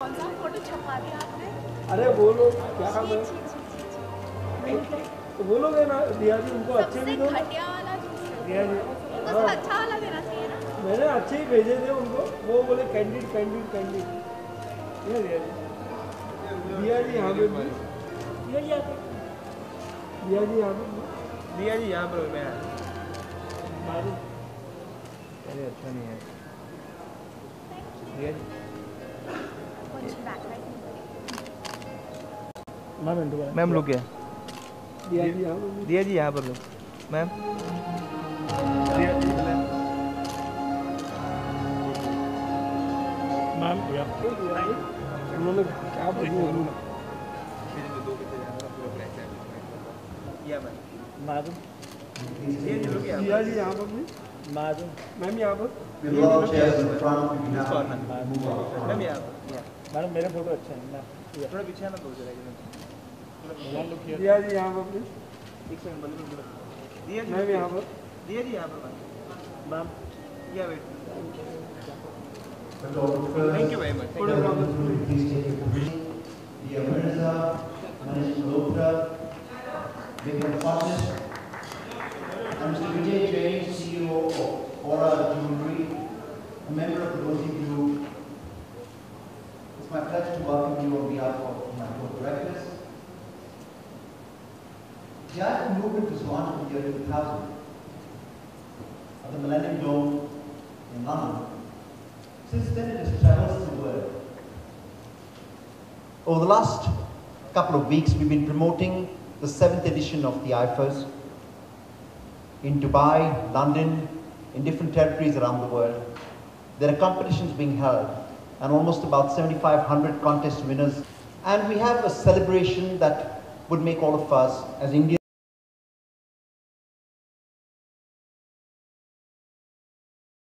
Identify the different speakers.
Speaker 1: कौन सा फोटो छपवा दिया आपने?
Speaker 2: अरे वो लोग क्या काम है तो बोलोगे ना दिया जी उनको अच्छे भी दो।
Speaker 1: घटिया वाला
Speaker 2: दिया जी
Speaker 1: उनको अच्छा वाला देना चाहिए ना।
Speaker 2: मैंने अच्छे ही भेजे थे उनको, वो बोले कैंडिड कैंडिड कैंडिड। ये दिया जी यहाँ पे दिया जी यहाँ पे दिया जी यहाँ पे दिया जी यहाँ पर मैं मालूम अरे अच्छा नहीं है दिया जी मैम लोग क्या दिया जी यहाँ पर लो मैम मैम उन्होंने क्या बोला दिया जी यहाँ पर मैम यहाँ पर मैडम मेरे फोटो अच्छा है थोड़ा पीछे आना तो दिया जी यहाँ पर एक सेकंड बंद दिया जी मैम यहाँ पर दिया जी यहाँ पर मैम या wait thank you very much
Speaker 3: CEO of Aura Jewelry, a member of the Rosy Group. It's my pleasure to welcome you on behalf of my board of directors. The art movement was launched in the year 2000 at the Millennium Dome in London. Since then, it has traversed the world. Over the last couple of weeks, we've been promoting the 7th edition of the IFAs in Dubai, London, in different territories around the world. There are competitions being held and almost about 7,500 contest winners. And we have a celebration that would make all of us as Indians